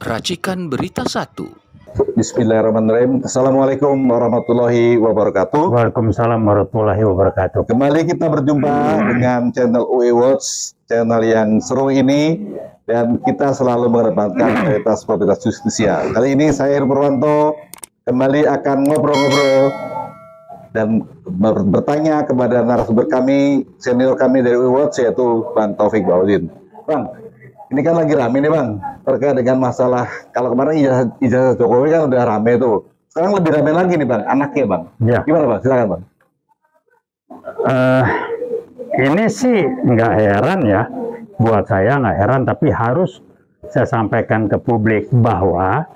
Racikan Berita 1. Bismillahirrahmanirrahim. Assalamualaikum warahmatullahi wabarakatuh. Waalaikumsalam warahmatullahi wabarakatuh. Kembali kita berjumpa dengan channel UI Watch, channel yang seru ini, dan kita selalu mengedepankan kualitas justisia. Kali ini saya Heru Purwanto kembali akan ngobrol-ngobrol dan bertanya kepada narasumber kami, senior kami dari UI Watch, yaitu Bang Taufik Baudin. Bang, ini kan lagi rame nih Bang, terkait dengan masalah, kalau kemarin ijazah Jokowi kan udah rame tuh. Sekarang lebih rame lagi nih Bang, anaknya Bang. Ya. Gimana Bang? Silakan Bang. Ini sih nggak heran ya, buat saya nggak heran, tapi harus saya sampaikan ke publik bahwa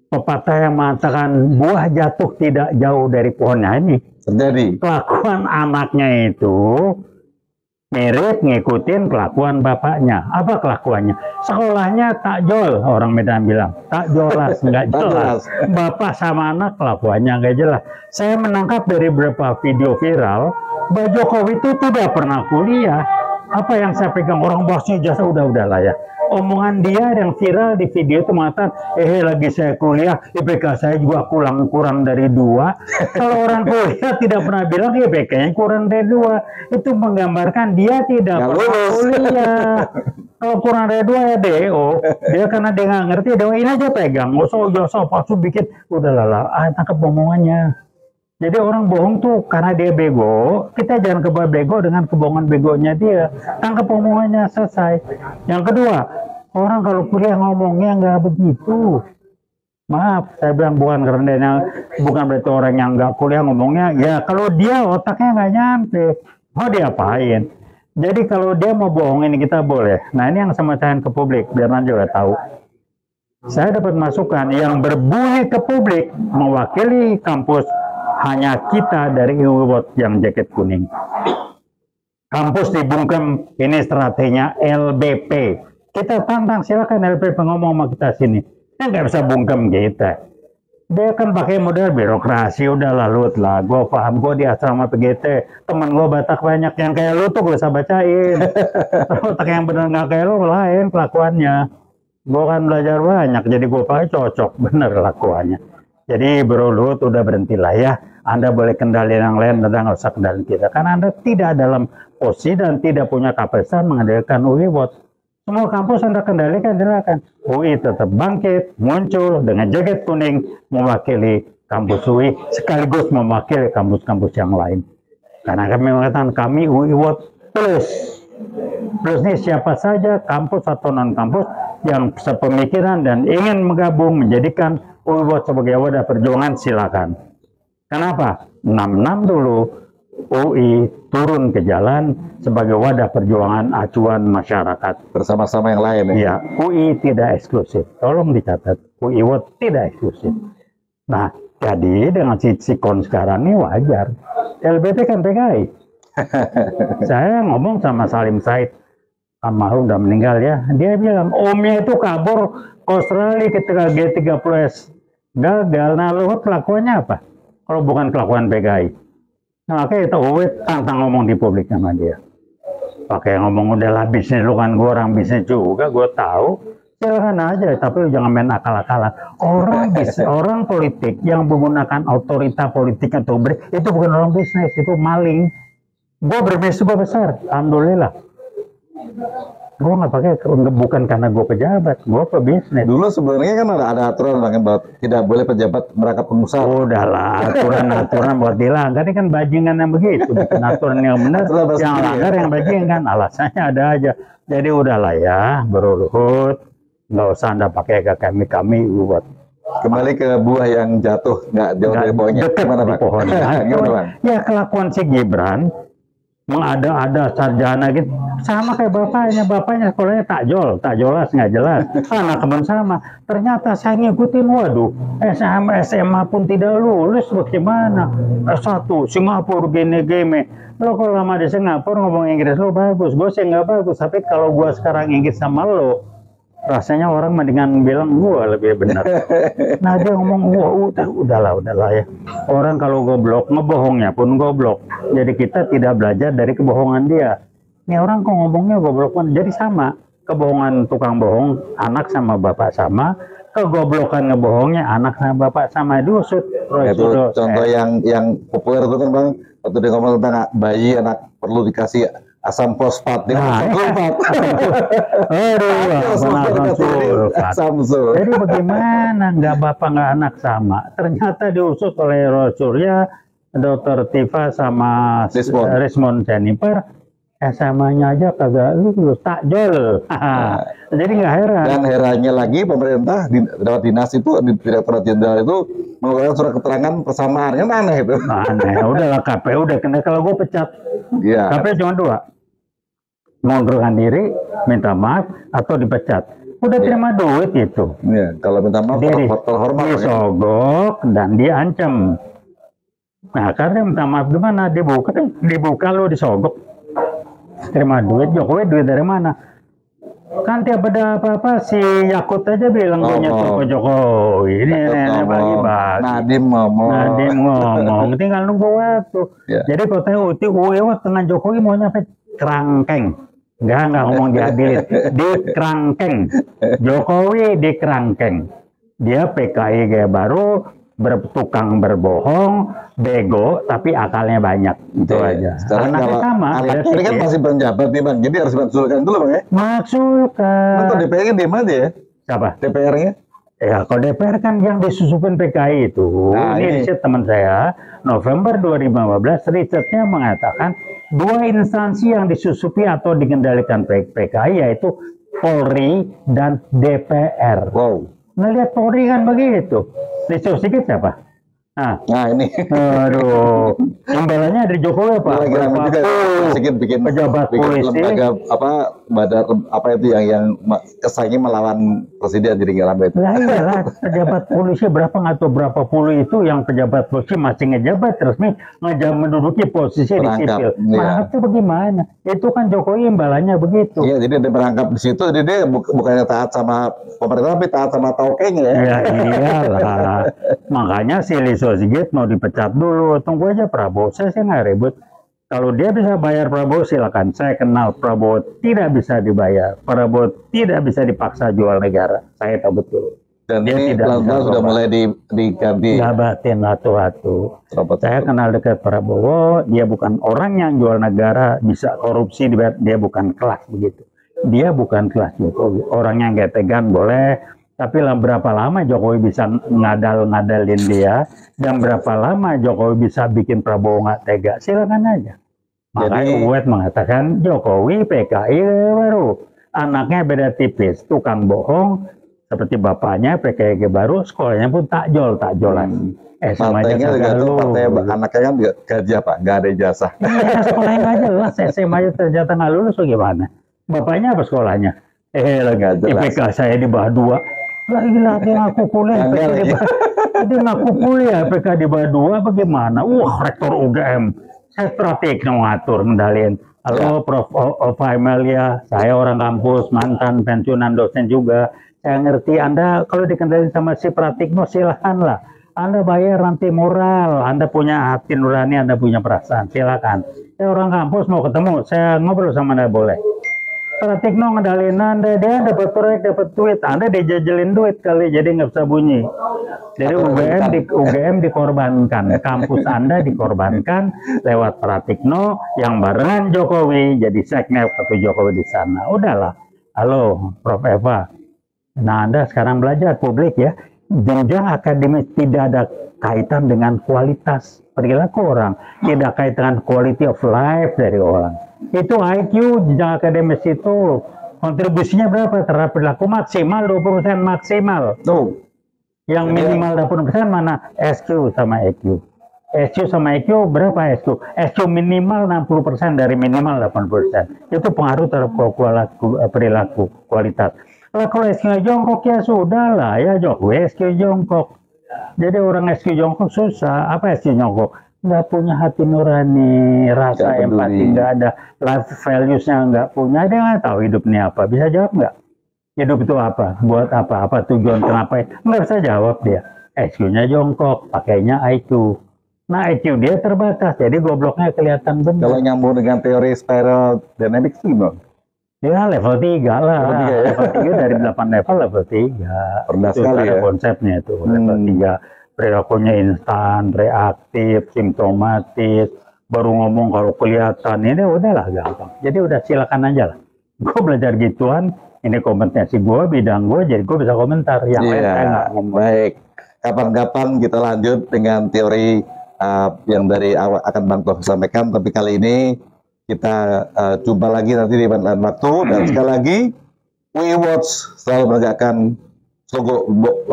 pepatah yang mengatakan buah jatuh tidak jauh dari pohonnya ini Terjadi. kelakuan anaknya itu mirip ngikutin kelakuan bapaknya. Apa kelakuannya? Sekolahnya takjol, orang Medan bilang. Tak jelas, nggak jelas. Bapak sama anak kelakuannya nggak jelas. Saya menangkap dari beberapa video viral, Pak Jokowi itu tidak pernah kuliah. Apa yang saya pegang orang bosnya jasa udah lah ya. Omongan dia yang viral di video itu mengatakan, lagi saya kuliah, IPK saya juga kurang dari 2. Kalau orang kuliah tidak pernah bilang IPK-nya kurang dari 2. Itu menggambarkan dia tidak pernah kuliah. Kalau kurang dari 2 ya DO. Dia karena dia nggak ngerti, DO ini aja pegang. Nggak usah palsu bikin. Udah lah, tangkap omongannya. Jadi orang bohong tuh karena dia bego, kita jangan kebal bego dengan kebohongan begonya dia. Tangkap omongannya, selesai. Yang kedua, orang kalau kuliah ngomongnya nggak begitu. Maaf, saya bilang bukan berarti orang yang nggak kuliah ngomongnya. Ya kalau dia otaknya nggak nyampe, mau diapain? Jadi kalau dia mau bohongin kita boleh. Nah ini yang saya sampaikan ke publik, biar nanti juga tahu. Saya dapat masukan yang berbunyi ke publik mewakili kampus. Hanya kita dari UI Watch yang jaket kuning. Kampus dibungkem, ini strateginya LBP. Kita tantang, silakan LBP ngomong sama kita sini. Dia nggak bisa bungkem kita. Dia kan pakai model birokrasi, udah lalut lah. Gue paham, gue di asrama PGT. Temen gue Batak banyak yang kayak lu tuh gue bisa bacain. Otak yang bener nggak kayak lu lain kelakuannya. Gue kan belajar banyak, jadi gue pakai cocok bener kelakuannya. Jadi Bro Luhut udah berhentilah ya. Anda boleh kendali yang lain, Anda nggak usah kendali kita. Karena Anda tidak dalam posisi dan tidak punya kapasitas mengendalikan UI Watch. Semua kampus Anda kendalikan, silakan. UI tetap bangkit, muncul dengan jaket kuning, mewakili kampus UI, sekaligus mewakili kampus-kampus yang lain. Karena kami mengatakan kami UI Watch Plus. Plus ini siapa saja kampus atau non-kampus yang sepemikiran dan ingin menggabung menjadikan UI Watch sebagai wadah perjuangan, silakan. Kenapa? 66 dulu UI turun ke jalan sebagai wadah perjuangan acuan masyarakat. Bersama-sama yang lain ya? Iya, UI tidak eksklusif. Tolong dicatat, UI Watch tidak eksklusif. Nah, jadi dengan sikon sekarang ini wajar. LBP kan PKI. Saya ngomong sama Salim Said, almarhum udah meninggal ya. Dia bilang, omnya itu kabur ke Australia ketika G30S gagal. Nah, Luhut kelakuannya apa? Kalau bukan kelakuan PKI. Nah, makanya kita tantang ngomong di publik sama dia. Pakai ngomong udahlah bisnis, lu kan gue orang bisnis juga, gue tahu. Silakan aja, tapi lu jangan main akal-akalan. Orang politik yang menggunakan otorita politik atau itu bukan orang bisnis, itu maling. Gue berbisnis juga besar, alhamdulillah. Gue nggak pakai, bukan karena gue pejabat, gue pebisnis. Dulu sebenarnya kan ada aturan bahwa tidak boleh pejabat merangkap pengusaha. Udahlah, aturan buat dilanggar, ini kan bajingan yang begitu. Bikin aturan yang benar, yang langgar yang bajingan, alasannya ada aja. Jadi udahlah ya, Bro Luhut, nggak usah Anda pakai ke kami buat. Kembali ke buah yang jatuh, nggak jauh dari pohonnya. Gimana di pohonnya? Ya kelakuan si Gibran, mengada-ada sarjana gitu, sama kayak bapaknya sekolahnya takjol nggak jelas, anak teman sama. Ternyata saya ngikutin, waduh, SMA pun tidak lulus, bagaimana? S1 Singapura gini. Lo kalau lama di Singapura ngomong Inggris lo bagus, gue sih nggak bagus, tapi kalau gue sekarang Inggris sama lo, rasanya orang mendingan bilang gua lebih benar. Nah dia ngomong udahlah ya. Orang kalau goblok ngebohongnya pun goblok. Jadi kita tidak belajar dari kebohongan dia. Ini orang kok ngomongnya goblok kan, jadi sama. Kebohongan tukang bohong, anak sama bapak sama, kegoblokan ngebohongnya anak sama bapak sama diusut. Itu contoh yang populer itu kan Bang, waktu dia ngomong tentang bayi anak perlu dikasih asam fosfat, dia asam sulfat. Asam sulfat. Jadi bagaimana nggak bapak nggak anak sama? Ternyata diusut oleh Surya, Dr. Tifa sama Rismond Jennifer. SMA-nya aja kagak lulus, takjol. Jadi nggak heran. Dan herannya lagi pemerintah lewat dinas itu, di Direktorat Jenderal itu mengeluarkan surat keterangan persamaan, kan aneh itu. Aneh, udahlah KPU udah kena, kalau gue pecat. Iya. KPU cuma dua, mengundurkan diri, minta maaf, atau dipecat. Udah terima duit itu. Iya, kalau minta maaf terhormat. Disogok dan diancam. Nah, karena minta maaf gimana? Dibuka lo disogok. Terima duit, Jokowi duit dari mana? Kan tiap ada apa-apa si Yakut aja bilang punya toko Jokowi. Ini bagi-bagi. Nadiem ngomong. Tinggal nunggu waktu. Yeah. Jadi katanya Uewot dengan Jokowi mau nyampe kerangkeng. Enggak ngomong diadilit. Di kerangkeng. Jokowi di kerangkeng. Dia PKI kayak baru, bertukang berbohong, bego, tapi akalnya banyak. Itu aja. Sekarang kalau sama, ini kan masih penjabat nih Bang, jadi harus maksulkan dulu Bang ya? Maksulkan. Atau DPR-nya diem aja ya? Siapa? DPR-nya? Ya, kalau DPR kan yang disusupin PKI itu. Nah, ini riset teman saya, November 2015, risetnya mengatakan 2 instansi yang disusupi atau dikendalikan PKI, yaitu Polri dan DPR. Wow. Ngelihat Polri kan begitu. Disuruh sedikit siapa? Nah ini. Aduh. Imbalannya dari Jokowi apa? Sedikit bikin pejabat polisi. Lembaga apa itu yang kesannya melawan presiden jadi nggak lambat. Lah iyalah, pejabat polisi berapa nggak tahu berapa puluh itu yang pejabat polisi masih ngejabat resmi menduduki posisi di sipil. Merangkap itu bagaimana? Itu kan Jokowi imbalannya begitu. Iya, jadi dia merangkap di situ, jadi dia bukannya taat sama pemerintah tapi taat sama tokenya ya. Ya iyalah. Makanya si Liso Sigit mau dipecat dulu, tunggu aja Prabowo. Saya nggak ribut. Kalau dia bisa bayar Prabowo silakan. Saya kenal Prabowo tidak bisa dibayar. Prabowo tidak bisa dipaksa jual negara. Saya tahu betul. Dan dia ini pelan-pelan sudah mulai diganti. Gabatin ratu-ratu. Saya kenal dekat Prabowo. Dia bukan orang yang jual negara, bisa korupsi, dia bukan kelas begitu. Dia bukan kelas Jokowi. Orang yang getegan boleh. Tapi berapa lama Jokowi bisa ngadalin dia, dan berapa lama Jokowi bisa bikin Prabowo nggak tega, silakan aja. Makanya Uwet mengatakan Jokowi PKI baru, anaknya beda tipis, tukang bohong seperti bapaknya PKI baru, sekolahnya pun takjolan. Partainya juga partai anaknya kan gaji apa? Nggak ada ijazah. Iya, sekolahnya nggak jelas, SMA ternyata nggak lulus bagaimana? Bapaknya apa sekolahnya? IPK saya di bawah 2. Gila, dia ngaku kuliah, dia ngaku kuliah, PK di bawah 2, bagaimana? Rektor UGM, saya praktik ngatur, ngendalin. Halo Prof. Ova Emilia, saya orang kampus, mantan pensiunan dosen juga. Saya ngerti Anda kalau dikendalin sama si Pratikno, silahkan lah. Anda bayar nanti moral, Anda punya hati nurani, Anda punya perasaan, silakan. Saya orang kampus mau ketemu, saya ngobrol sama Anda boleh. Pratikno ngedalin Anda, dia dapat proyek, dapat duit, Anda dijajalin duit kali, jadi nggak bisa bunyi. Jadi UGM dikorbankan, kampus Anda dikorbankan lewat Pratikno yang barengan Jokowi, jadi seknek atau Jokowi di sana. Udahlah, halo Prof. Eva. Nah Anda sekarang belajar publik ya, jenjang akademis tidak ada kaitan dengan kualitas perilaku orang, tidak kaitan dengan quality of life dari orang. Itu IQ, jenjang akademis itu kontribusinya berapa terhadap perilaku? Maksimal 20% maksimal. Tuh. Yang minimal 20% mana? SQ sama EQ. SQ sama EQ berapa SQ? SQ minimal 60% dari minimal 80%. Itu pengaruh terhadap perilaku kualitas. Nah, kalau SQ jongkok ya sudah lah ya Jokowi SQ jongkok. Jadi orang SQ jongkok susah. Apa SQ jongkok? Nggak punya hati nurani, rasa empati, nggak ada life values-nya, nggak punya. Dia nggak tahu hidup ini apa. Bisa jawab nggak? Hidup itu apa? Buat apa? Apa tujuan? Kenapa? Nggak bisa jawab dia. SQ-nya jongkok, pakainya IQ. Nah IQ dia terbatas, jadi gobloknya kelihatan benar. Kalau nyambung dengan teori spiral dynamics itu gimana? Ya level 3 lah. Level 3 ya? Level 3 dari 8 level level 3. Rendah Itu sekali ada ya. konsepnya itu. Level 3. Perilakunya instan, reaktif, simptomatis. Baru ngomong kalau kelihatan. Ini udahlah gampang. Jadi udah silakan aja lah. Gue belajar gituan. Ini kompetensi gue, bidang gue. Jadi gue bisa komentar. Yang lain saya nggak ngomong. Baik. Kapan-kapan kita lanjut dengan teori yang dari awal akan Bang Taufik sampaikan. Tapi kali ini kita jumpa lagi nanti di lain waktu. Dan sekali lagi, We Watch selalu menegakkan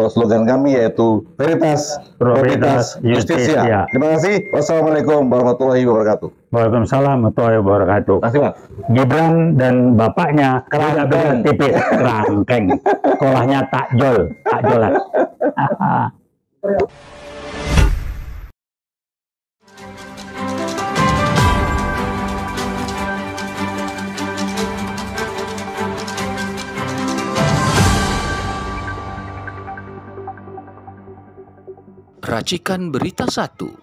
slogan kami yaitu Veritas, Probitas, Justisia. Terima kasih. Wassalamualaikum warahmatullahi wabarakatuh. Waalaikumsalam warahmatullahi wabarakatuh. Terima kasih, Pak. Gibran dan bapaknya beda tipis, kerangkeng. Sekolahnya takjolan. Racikan Berita 1.